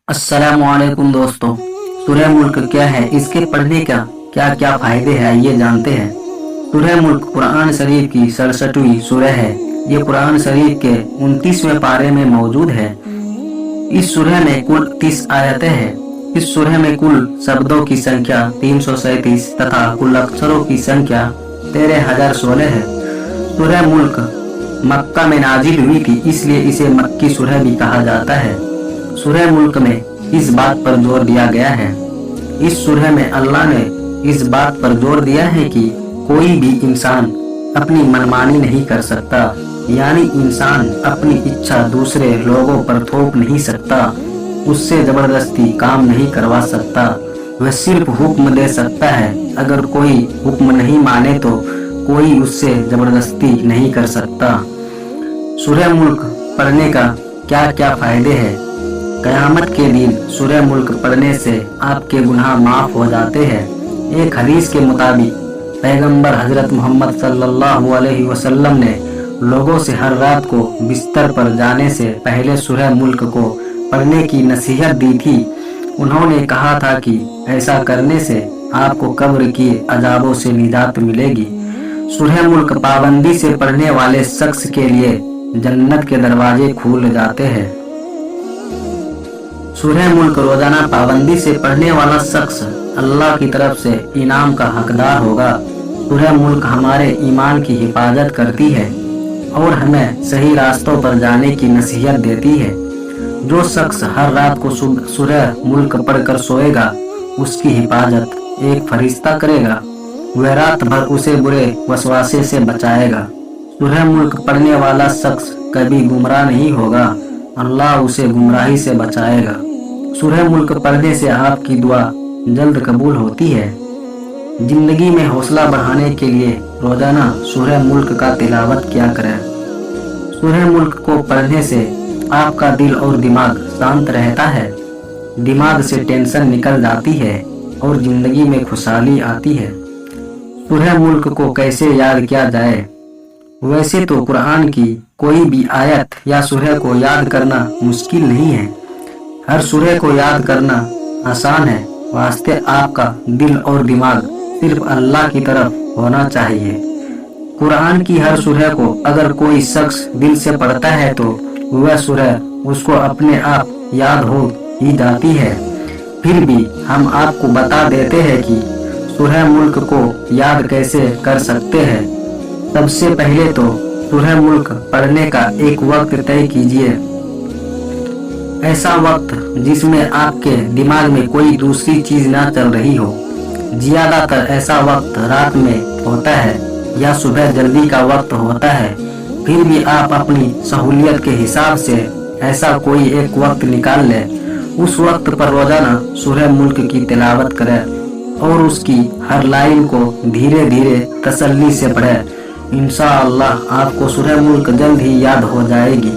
अस्सलामुअलैकुम दोस्तों। सूरह मुल्क क्या है, इसके पढ़ने का क्या क्या फायदे हैं, आइए जानते हैं। सूरह मुल्क कुरान शरीफ की 67वीं सूरह है। ये कुरान शरीफ के 29वें पारे में मौजूद है। इस सूरह में कुल 30 आयतें हैं। इस सूरह में कुल शब्दों की संख्या 337 तथा कुल अक्षरों की संख्या 13,016 है। सूरह मुल्क मक्का में नाजिल हुई थी, इसलिए इसे मक्की सूरह भी कहा जाता है। सूरह मुल्क में इस बात पर जोर दिया गया है, इस सूरह में अल्लाह ने इस बात पर जोर दिया है कि कोई भी इंसान अपनी मनमानी नहीं कर सकता, यानी इंसान अपनी इच्छा दूसरे लोगों पर थोप नहीं सकता, उससे जबरदस्ती काम नहीं करवा सकता। वह सिर्फ हुक्म दे सकता है। अगर कोई हुक्म नहीं माने तो कोई उससे जबरदस्ती नहीं कर सकता। सूरह मुल्क पढ़ने का क्या क्या फायदे हैं। कयामत के दिन सूरह मुल्क पढ़ने से आपके गुनाह माफ हो जाते हैं। एक हदीस के मुताबिक पैगंबर हजरत मोहम्मद सल्लल्लाहु अलैहि वसल्लम ने लोगों से हर रात को बिस्तर पर जाने से पहले सूरह मुल्क को पढ़ने की नसीहत दी थी। उन्होंने कहा था कि ऐसा करने से आपको कब्र की अजाबों से निजात मिलेगी। सूरह मुल्क पाबंदी से पढ़ने वाले शख्स के लिए जन्नत के दरवाजे खुल जाते हैं। सूरह मुल्क रोजाना पाबंदी से पढ़ने वाला शख्स अल्लाह की तरफ से इनाम का हकदार होगा। सूरह मुल्क हमारे ईमान की हिफाजत करती है और हमें सही रास्तों पर जाने की नसीहत देती है। जो शख्स हर रात को सूरह मुल्क पढ़कर सोएगा, उसकी हिफाजत एक फरिश्ता करेगा। वह रात भर उसे बुरे वसवासे से बचाएगा। सूरह मुल्क पढ़ने वाला शख्स कभी गुमराह नहीं होगा, अल्लाह उसे गुमराही से बचाएगा। सूरह मुल्क पढ़ने से आपकी दुआ जल्द कबूल होती है। जिंदगी में हौसला बढ़ाने के लिए रोजाना सूरह मुल्क का तिलावत किया करें। सूरह मुल्क को पढ़ने से आपका दिल और दिमाग शांत रहता है। दिमाग से टेंशन निकल जाती है और जिंदगी में खुशहाली आती है। सूरह मुल्क को कैसे याद किया जाए। वैसे तो कुरान की कोई भी आयत या सूरह को याद करना मुश्किल नहीं है। हर सूरह को याद करना आसान है। वास्ते आपका दिल और दिमाग सिर्फ अल्लाह की तरफ होना चाहिए। कुरान की हर सूरह को अगर कोई शख्स दिल से पढ़ता है तो वह सूरह उसको अपने आप याद हो ही जाती है। फिर भी हम आपको बता देते हैं कि सूरह मुल्क को याद कैसे कर सकते हैं। सबसे पहले तो सूरह मुल्क पढ़ने का एक वक्त तय कीजिए। ऐसा वक्त जिसमें आपके दिमाग में कोई दूसरी चीज ना चल रही हो। ज्यादातर ऐसा वक्त रात में होता है या सुबह जल्दी का वक्त होता है। फिर भी आप अपनी सहूलियत के हिसाब से ऐसा कोई एक वक्त निकाल लें। उस वक्त पर रोजाना सूरह मुल्क की तिलावत करें और उसकी हर लाइन को धीरे धीरे तसल्ली से पढ़ें। इंशाअल्लाह आपको सूरह मुल्क जल्द ही याद हो जाएगी।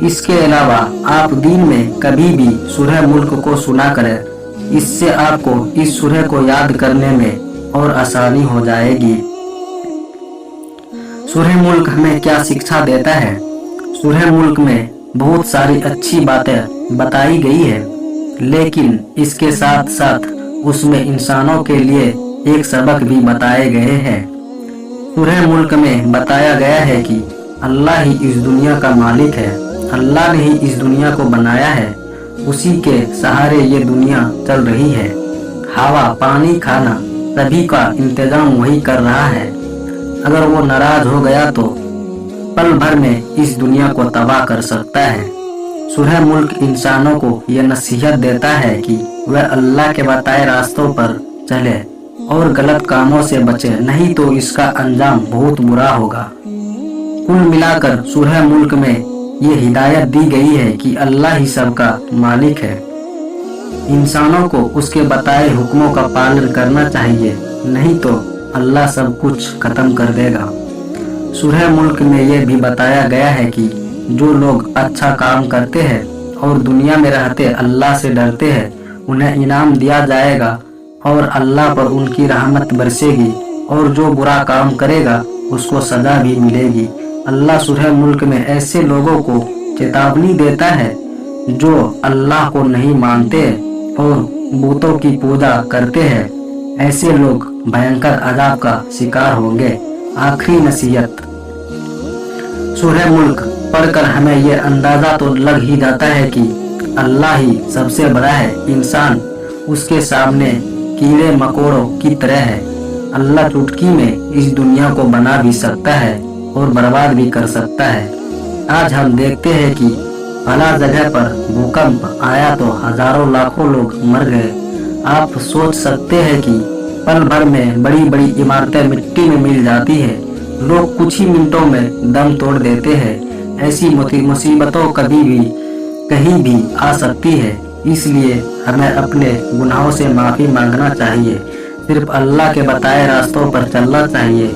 इसके अलावा आप दिन में कभी भी सूरह मुल्क को सुना करें। इससे आपको इस सूरह को याद करने में और आसानी हो जाएगी। सूरह मुल्क हमें क्या शिक्षा देता है। सूरह मुल्क में बहुत सारी अच्छी बातें बताई गई है, लेकिन इसके साथ साथ उसमें इंसानों के लिए एक सबक भी बताए गए हैं। सूरह मुल्क में बताया गया है कि अल्लाह ही इस दुनिया का मालिक है। अल्लाह ने ही इस दुनिया को बनाया है। उसी के सहारे ये दुनिया चल रही है। हवा, पानी, खाना सभी का इंतजाम वही कर रहा है। अगर वो नाराज हो गया तो पल भर में इस दुनिया को तबाह कर सकता है। सूरह मुल्क इंसानों को यह नसीहत देता है कि वह अल्लाह के बताए रास्तों पर चले और गलत कामों से बचे, नहीं तो इसका अंजाम बहुत बुरा होगा। कुल मिलाकर सूरह मुल्क में ये हिदायत दी गई है कि अल्लाह ही सबका मालिक है। इंसानों को उसके बताए हुक्मों का पालन करना चाहिए, नहीं तो अल्लाह सब कुछ खत्म कर देगा। सूरह मुल्क में यह भी बताया गया है कि जो लोग अच्छा काम करते हैं और दुनिया में रहते अल्लाह से डरते हैं, उन्हें इनाम दिया जाएगा और अल्लाह पर उनकी रहमत बरसेगी, और जो बुरा काम करेगा उसको सजा भी मिलेगी। अल्लाह सूरह मुल्क में ऐसे लोगों को चेतावनी देता है जो अल्लाह को नहीं मानते और बूतों की पूजा करते हैं, ऐसे लोग भयंकर अजाब का शिकार होंगे। आखिरी नसीहत। सूरह मुल्क पढ़कर हमें यह अंदाजा तो लग ही जाता है कि अल्लाह ही सबसे बड़ा है। इंसान उसके सामने कीड़े मकोड़ों की तरह है। अल्लाह चुटकी में इस दुनिया को बना भी सकता है और बर्बाद भी कर सकता है। आज हम देखते हैं कि फला जगह पर भूकंप आया तो हजारों लाखों लोग मर गए। आप सोच सकते हैं कि पल भर में बड़ी बड़ी इमारतें मिट्टी में मिल जाती है। लोग कुछ ही मिनटों में दम तोड़ देते हैं। ऐसी मुसीबतों कभी भी कहीं भी आ सकती है। इसलिए हमें अपने गुनाहों से माफी मांगना चाहिए। सिर्फ अल्लाह के बताए रास्तों पर चलना चाहिए।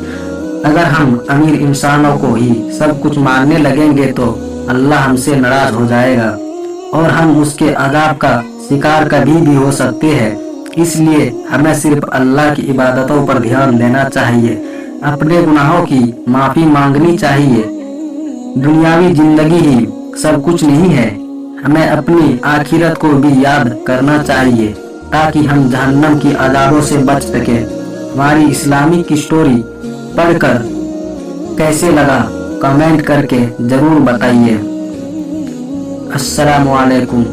अगर हम अमीर इंसानों को ही सब कुछ मानने लगेंगे तो अल्लाह हमसे नाराज हो जाएगा और हम उसके अज़ाब का शिकार कभी भी हो सकते हैं। इसलिए हमें सिर्फ अल्लाह की इबादतों पर ध्यान देना चाहिए, अपने गुनाहों की माफी मांगनी चाहिए। दुनियावी जिंदगी ही सब कुछ नहीं है। हमें अपनी आखिरत को भी याद करना चाहिए ताकि हम जहन्नम की अज़ाबों से बच सके। हमारी इस्लामिक स्टोरी पढ़कर कैसे लगा कमेंट करके जरूर बताइए। अस्सलामु अलैकुम।